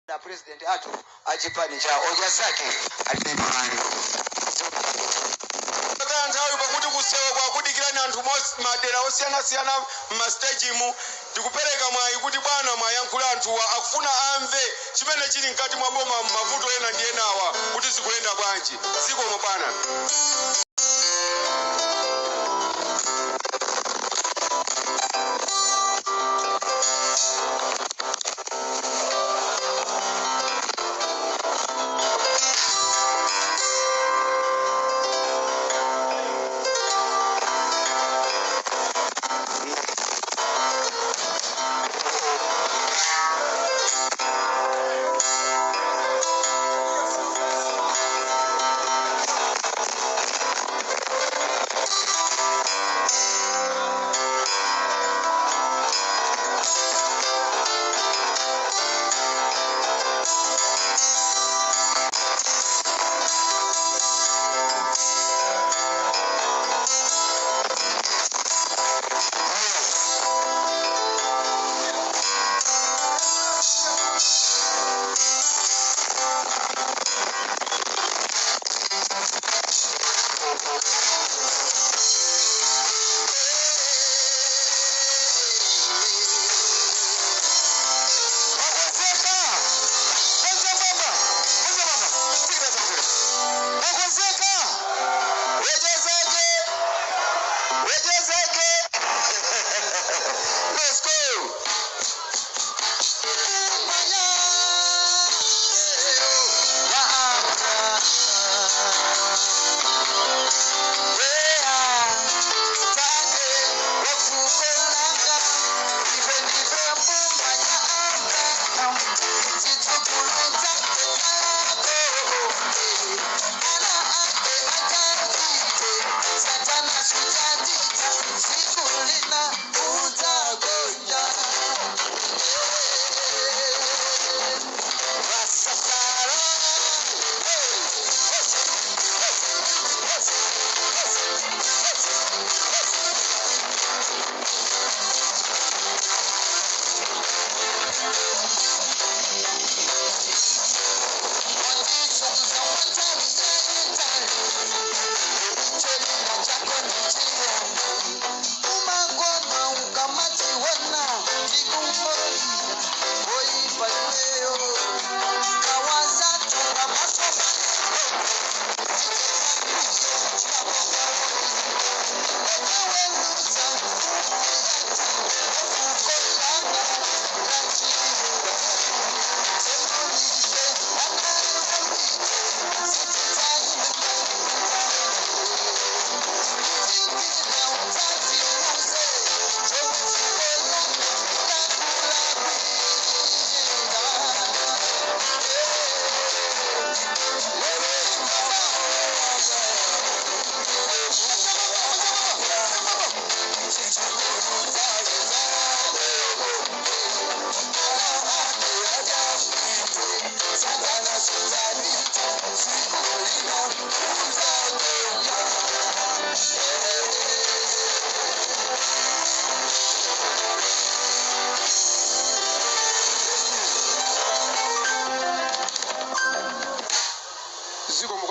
na president atu achipani cha hoja zake alipemani nthawi pakuti kusewa kwakudikirani anthu madera osiyana-siyana m'mastage mu tikupereka mwayi kuti bwana mwayankhula anthuwa akufuna amve chimene chili mkati mwa boma mavuto ena ndi enawa kuti zikuyenda bwanji zikomo pana.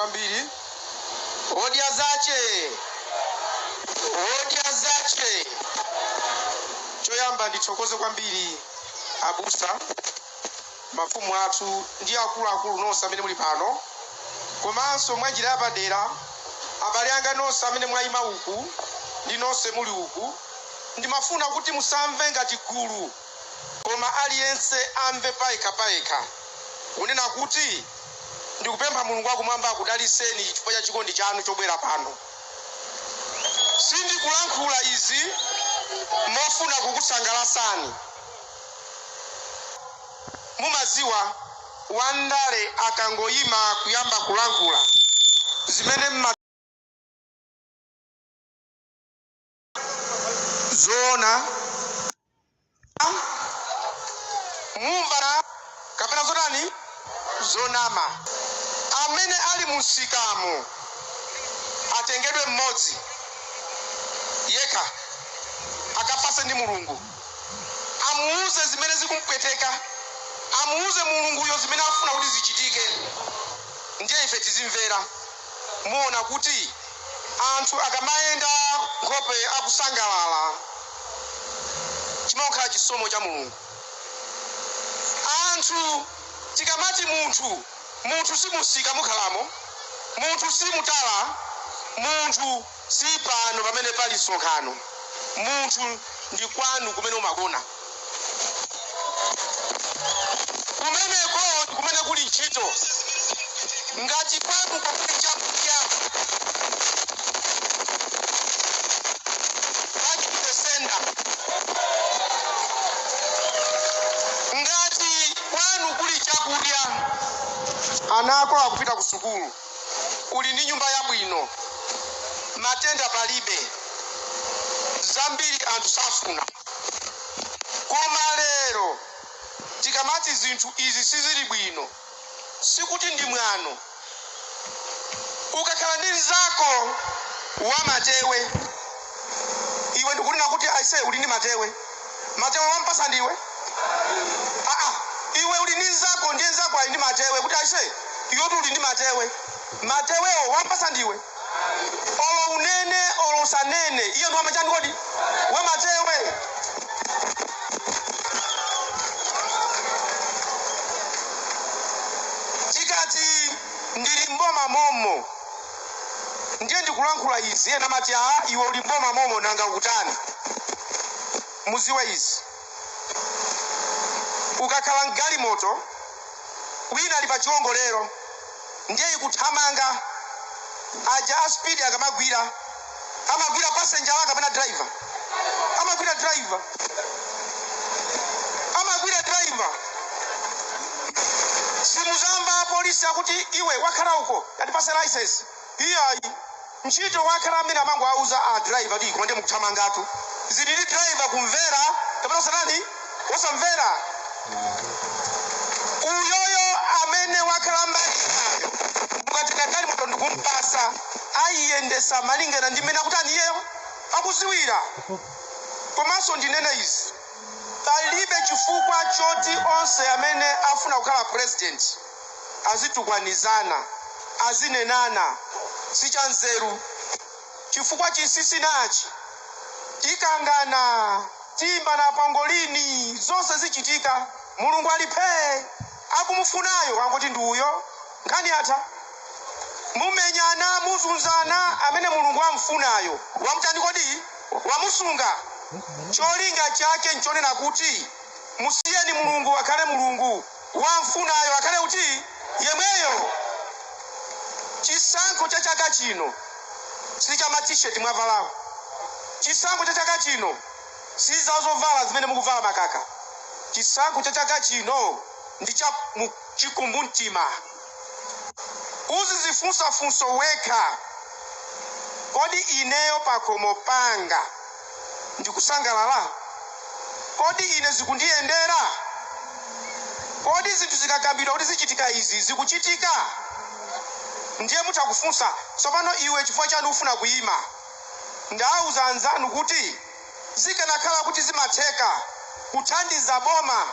Mbili hoja zache choyamba ndithokoze kwambiri abusa mafumu athu ndi akuluakulu nonse amene muli pano komanso mwanjira yapadera abale anga nonse amene mwayima uku ndi nonse muli uku ndimafuna kuti musamve ngati gulu koma aliyense amve payekha kunena kuti ndikupempha Mulungu wakumwamba akudaliseni chifukwa cha chikondi chanu chobwera pano. Sindikulankhula izi mofuna kukusangalasani. Mumaziwa wandale akangoyima kuyamba kulankhula zimene zona mumva kapena zotani zonama amene ali musikamo atengedwe mmodzi yekha akafase ndi Mulungu amuuze zimene zikumpweteka amuuze mulunguyo zimene afuna kuti zichitike. Ndiye ife tizimvera. Muona kuti anthu akamayenda nkhope akusangalala chimakhala chisomo cha Mulungu. Anthu tikamati munthu si musika mukhalamo, munthu si mutala, munthu si pano pamene pali msonkhano, munthu ndi kwanu kumene umakona. Kumeneko kumene kuli ntchito. Ngati kwanu kuli chakudya senda. Ngati kwanu kuli chakudya, ana ako akupita ku sukulu, uli ndi nyumba yabwino, matenda palibe, zambiri anthu safuna. Koma lero tikamati zinthu izi sizili bwino, sikuti ndi mwano. Ukakhala ndi nzako wamatewe, iwe ndikunena kuti aise uli ndi matewe wampasa ndiwe. Iwe uli ndi nzako ndiye nzako ali ndi matewe kuti aise iwe uli ndi matewewo wampasa ndiwe. Olo unene olo usanene iyo ndi wamachani kodi wamatewe. Tikati ndili mboma momo ndiye ndikulankhula izi ena mati iwe uli mboma momo nanga kutani. Muziwe izi. Ukakhala mgalimoto wina ali pa chiwongolero ndiye ikuthamanga aja speed akamagwira amagwira passenger wake kapena driver. Amagwira driver. Simuzamba polisi akuti iwe wakhala uko atipase license. Iyayi ntchito wakhala amene amango auza a driver ndi kumande mukuthamangatu. Zilili driver kumvera kapena sanani osamvera. Uyoyo amene wakhala mbali mukatika kali moto ndikumpasa ayiyendesa malingana ndi mmene akutani iyeyo akuziwira. Komanso ndinene izi, palibe chifukwa choti onse amene afuna kukhala president azitukwanizana, azinenana, sichanzeru. Chifukwa chisisi nachi tikangana timba na pangolini zonse zichitika. Mulungu alipe akumufunayo angoti ndiuyo nkhani atha. Mumenyana muzunzana amene Mulungu amfunayo wamtani kodi wamusunga. Cholinga chake nchonena kuti musiyeni Mulungu akhale Mulungu, wamfunayo akhale kuti yemweyo. Chisankho cha chaka chino si cha t-shirt mwavalawo. Chisankho cha chaka chino si za zovala zimene mukuvala makaka. Chisankho cha chaka chino ndi cha chikumbumtima. Uzizifunsa funso wekha, kodi ineyo pakomo panga ndikusangalala? Kodi ine zikundiyendera? Kodi zinthu zikakambidwa kuti zichitika izi zikuchitika? Ndiye mutakufunsa tsopano iwe chifukwa chani ufuna kuyima. Ndauza anzanu kuti zikanakhala kuti zimatheka kuthandiza boma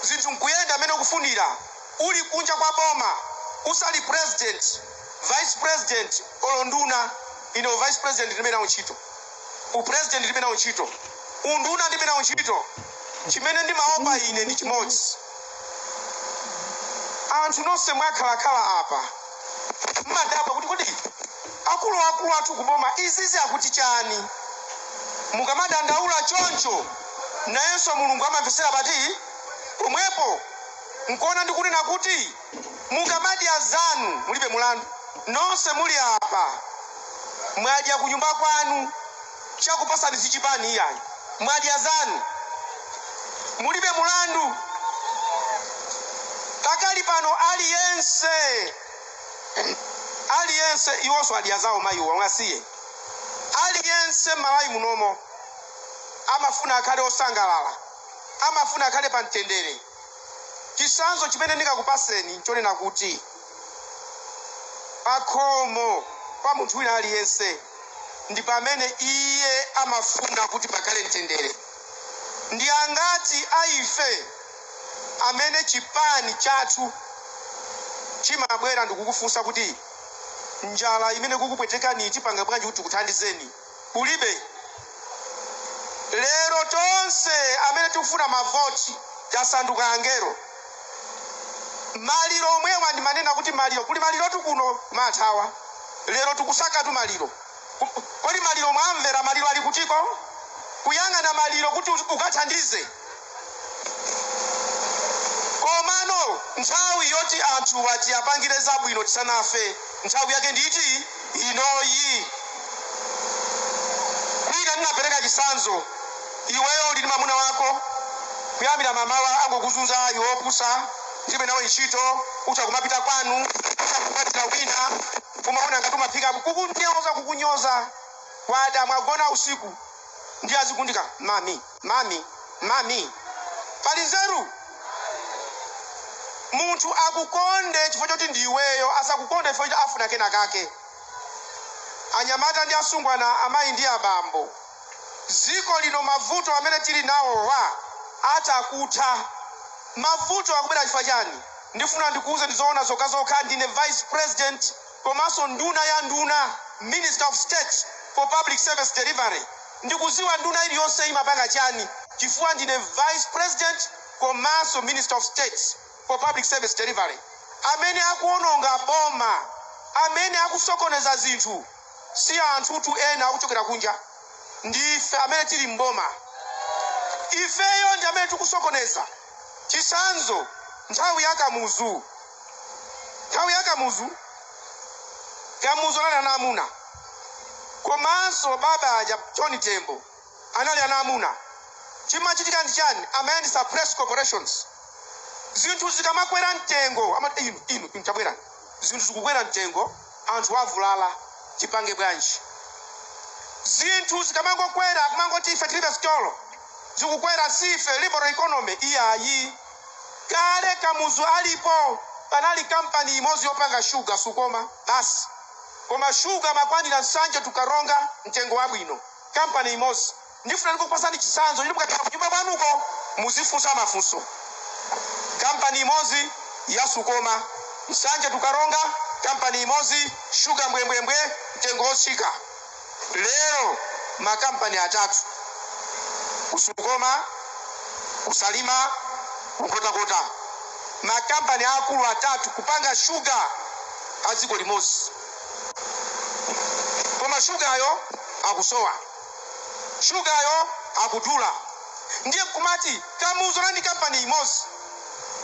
zinthu nkuyenda amene ukufunira, uli kunja kwa boma usali president, vice president olonduna, ino vice president ndimene uchito, upresident ndimene uchito, unduna ndimene uchito. Chimene ndimaopa ine ndi chimodzi. Anthu nonse mwakhalakhala apa mmadaba kuti kodi akulu athu kuboma izizi akuti chani. Mukamadandaula choncho nayenso Mulungu amamvesera pati pomwepo. Nkuona ndikunena kuti mukamadya zanu mulibe mulandu. Nonse muli apa mwadya kunyumba kwanu chakupasani sichipani iyayi. Mwadya zanu mulibe mulandu. Pakali pano aliyense iwonso adya zawo mayiwa mwasiye. Aliyense malayi munomo amafuna akhale osangalala, amafuna akhale pa mtendere. Chisanzo chimene ndingakupaseni nchonena kuti pakhomo pa munthu wina aliyense ndi pamene iye amafuna kuti pakhale mtendere. Ndi angati aife amene chipani chathu chimabwera ndikukufunsa kuti njala imene kukupwetekani tipanga bwanji kuti kuthandizeni kulibe. Lero tonse amene tikufuna mavoti tasanduka angelo. Maliro omwewa ndimanena kuti maliro kuli maliro tukuno mathawa. Lero tikusaka tu maliro. Kodi maliro mwamvera maliro ali kutiko? Kuyang'ana maliro kuti ukathandize. Komano nthawi yoti anthu ati apangire zabwino tisanafe nthawi yake nditi inoyi. Kwina ndinapereka chisanzo iweyo uli ndi mwamuna wako kuyambira mamawa angokuzunza iwe opusa ndibe nawe ntchito ucha kumapita kwanu uchakukwatira wina umaona ngati umaphika kukunyoza wada mwagona usiku ndi azikundika mami pali nzeru. Munthu akukonde chifukwa choti ndiweyo asakukonde chifukwa choti afuna kena kake. Anyamata ndi asungwana amayi ndi abambo ziko lino mavuto amene tili nawo atakutha. Mavuto akubera chifukwa chani? Ndifuna ndikuuze ndizoona zokha ndine vice president komanso nduna ya nduna minister of state for public service delivery. Ndikuziwa nduna iliyonse imapanga chani chifukwa ndine vice president komanso minister of state for public service delivery. Amene akuononga boma, amene akusokoneza zinthu si anthu tu ena akuchokera kunja, ndife amene tili mboma. Ifeyo ndi amene tikusokoneza. Chisanzo nthawi ya Kamuzu. Kamuzu anali ana amuna. Komanso baba aja John Tembo anali ana amuna. Chimachitika ndi chani? Amayendi suppress corporations. Zinthu zikamakwera mtengo inu tabwera. Zinthu zikukwera mtengo anthu avulala chipange bwanji. Zinthu zikamangokwera kumangoti ife tilibe stolo. Zikukwera sife liberal economy iyayi. Kale Kamuzu alipo panali company imodzi yopanga sugar Sukoma basi. Koma sugar makwanira nsanje tukaronga mtengo wabwino. Company imodzi. Ndifuna ndikupasani chisanzo ndi mukati nyumba mwanuko muzifunsa mafunso. Company imodzi ya Sukoma nsanje tukaronga, company imodzi sugar mbwembwembwe mtengo osika. Lero makampani atatu Sukoma, Salima, Kota. Makampani akulu atatu kupanga sugar aziko limodzi. Koma sugar yo akusowa. Sugar yo akudula. Ndiye kumati Kamuzu ndi company imodzi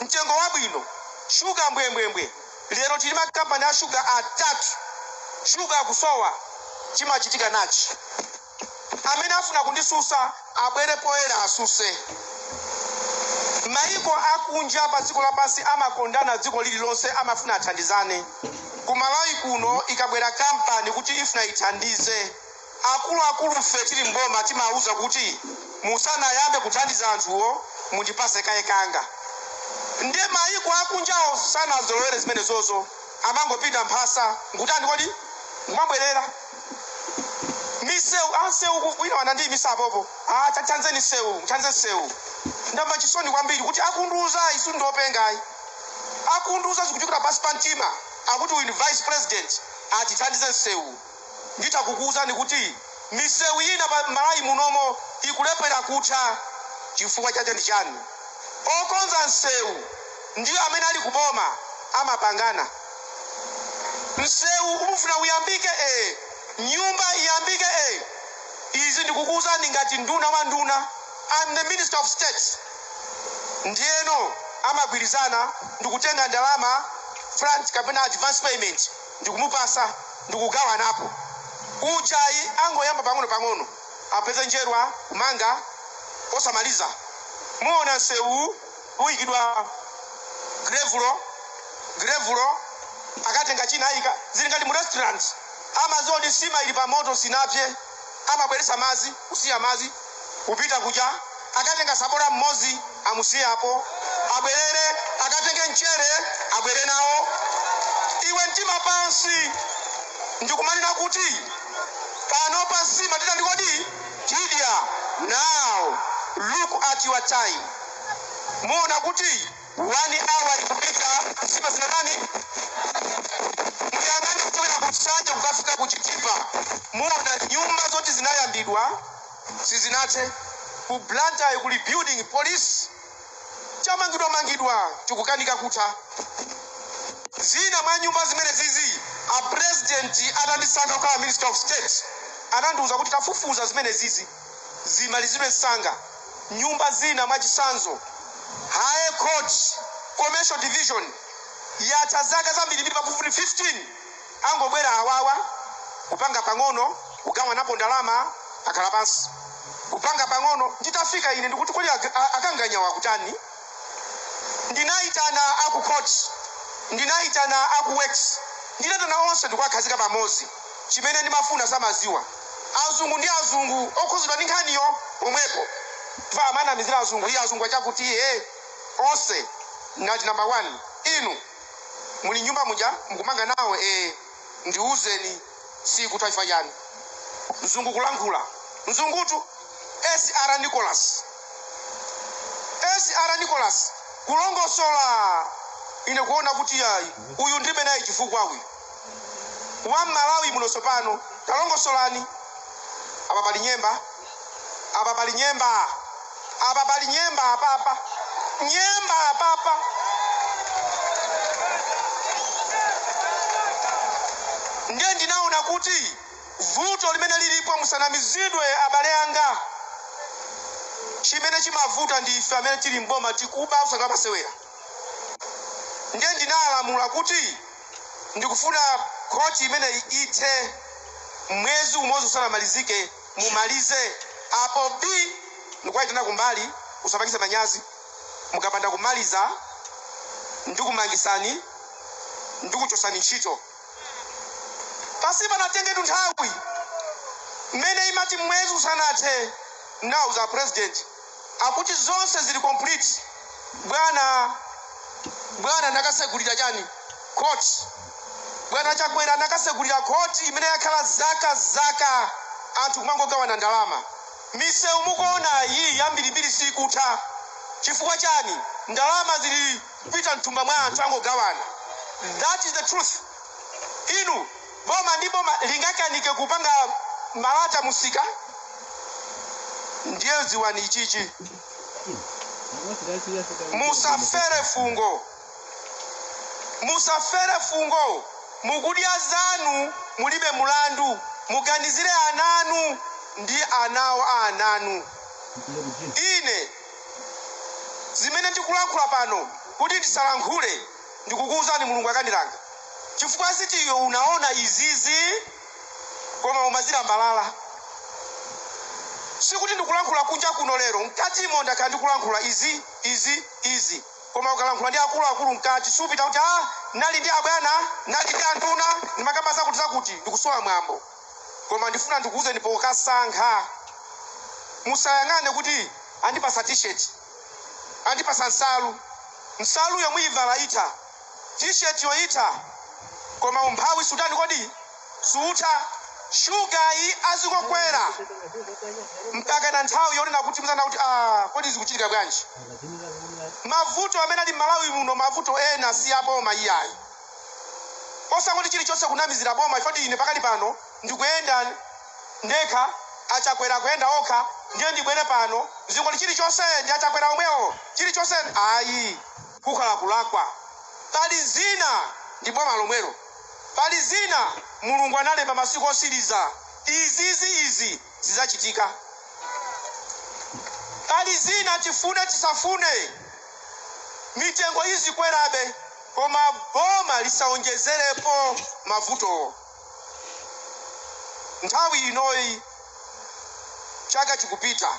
mtengo wabwino sugar mbwembwembwe. Lero tili makampani a sugar atatu. Sugar akusowa chimachitika nachi. Amene afuna kundisusa abwere poyera asuse. Maiko akunja pa dziko lapansi amakondana dziko lililonse amafuna athandizane. Kumalawi kuno ikabwera kampani kuti ifuna ithandize. Akulu fe tili mboma timauza kuti musana yambe kuthandiza anthuwo mundipase kayekanga. Ndiye maiko akunjawo sana zolowere zimene zozo amangopita mphasa ngutani kodi ngumabwerera. Miseu anseu kuina wanandi misapopo tachanzeni sewu ndamba chisoni kwambiri kuti akunduza isu ndopengai akunduza zikuchukira pasi pantima akuti win vice president atithandize sewu. Nditakukuza ni kuti miseu ina pa Malawi munomo ikulepera kutha chifukwa chacho ndi chani? Okonza nsewu ndiyo amene ali kuboma amapangana. Nsewu umufuna uyambike nyumba iyambike izi ndikukuza ngati nduna wa nduna. I'm the minister of state. Ndiyeno amagwirizana ndikutenga ndalama front kapena advance payment ndikumupasa ndikugawa napo. Uchayi angoyamba pang'ono apeze njerwa kumanga osamaliza. Muona nsewu uyikidwa grevulo akatenga china ayika zili ngati mu restaurant. Amazon sima ili pa moto sinapye amabweresa mazi kusiya mazi kupita kuja akatenga sabora mmozi amusiye hapo abwerere akatenge nchere abwere nawo. Iwe mtima pansi ndikumanena kuti pano pansi matenda ndikodi tidya. Now look at your time. Muona kuti 1 hour ikupita sipa zina nani muyangani kutoka kukusanya kukafika kuchitipa muona nyumba zote zinayambidwa sizinate ku blanta kuli building police chamangidwa chikukanika kuta zina mwa nyumba zimene zizi a president atandisanga kwa minister of state ananduza kuti tafufuza zimene zizi zimalizidwe nsanga nyumba zina mwa chisanzo High Court Commercial Division yatazaka zambiri pafupi 15 angobwera awawa kupanga pang'ono kugawa napo ndalama akala pansi kupanga pang'ono nditafika ine ndikuti kodi akanganya wakutani ndinaitana aku court ndinaitana aku works ndinatana onse ndikukhazika pamozi chimene ndimafuna samaziwa azungu ndi azungu okhuzidwa ndi nkhaniyo pomwepo twa amana mizira azungu iya azungu achakuti onse nati number 1 inu muli nyumba muja mkumanga nawe ndiuzeni siku taifa yani mzungu kulankhula mzungutu SR Nicholas kulongosola ine kuona kuti yayi uyu ndibe naye chifukwa uyu wa Malawi munoso pano talongosolani apa pali nyemba apapa nyemba apapa ndiye ndinaona kuti vuto limene lilipo musanamizidwe abale anga chimene chimavuta ndi ife amene tili mboma tikuba usanga pasewera ndiye ndinalamula kuti ndikufuna koti imene ithe mwezi umodzi usanamalizike mumalize apo B ndikuwaitana kumbali usapakise manyazi mukapanda kumaliza ndikumangisani ndikuchosani ntchito pasipa natengetu nthawi mmene imati mwezi usanathe now za president akuti zonse zili complete bwana nakasegulira chani court bwana chakwera nakasegulira court imene yakhala zaka anthu kumangogawana ndalama mise umukuona iyi yambirimbiri sikutha chifukwa chani ndalama zili pita mtumba mwa anthu angogawana that is the truth inu boma ndi boma lingakanike kupanga malata musika ndiye ziwani ichichi musafere fungo mukudya zanu mulibe mulandu muganizire ananu ndi anawo ananu ine zimene ndikulankhula pano kuti ndisalankhule ndikukuwuzani mulungu akandilanga chifukwa sitiyo unaona izizi koma umazira mbalala sikuti ndikulankhula kunja kuno lero mkatimo ndakhala ndikulankhula izi koma ukalankhula ndi akulu mkati supita kuti nali ndi abwana nali ndi antuna ndimakamba zakuti ndikusowa mwambo koma ndifuna ndikuuze ndipo ukasankha musayang'ane kuti andipasa t-shirt andipasa nsalu yomwe ivala ita t-shirt yoita koma umphawi sutani kodi suta shuga iyi azikokwera mpaka na nthawi yonena kuti mzana kuti kodi zikuchitika bwanji mavuto amene ali Malawi muno mavuto ena si aboma iyayi osangoti chilichonse kunamizira boma ifoti ine pakali pano ndikuyenda ndekha achakwera kuyenda okha ndiye ndibwere pano zingoli chilichonse ndi achakwera omwewo chilichonse ayi kukhala kulakwa pali zina ndi boma lomwero pali zina mulungu analemba masiku osiriza izi zizachitika pali zina tifune tisafune mitengo izi kwerabe koma boma lisaonjezerepo mavuto nthawi inoyi chaka chikupita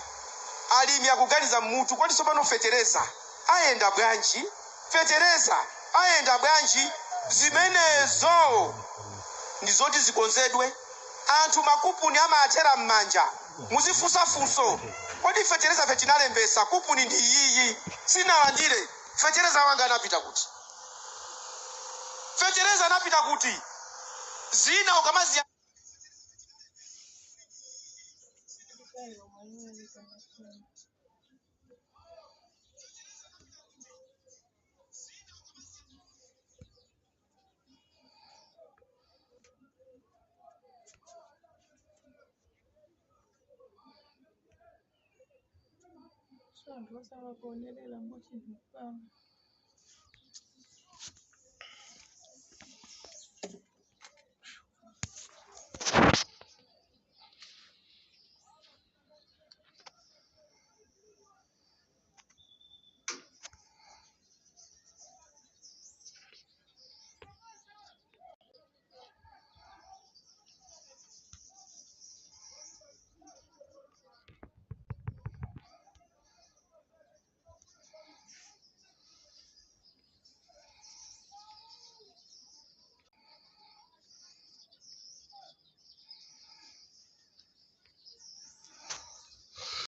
alimi akuganiza mutu kwati sopano fetereza ayenda bwanji zimenezo ndizoti zikonzedwe anthu makupuni amathera m'manja muzifunsa funso kodi fetereza fetinalembesa kupuni ndi iyi sinalandire fetereza wanga anapita kuti zina ukamazi anthu osamakuonerera mochituka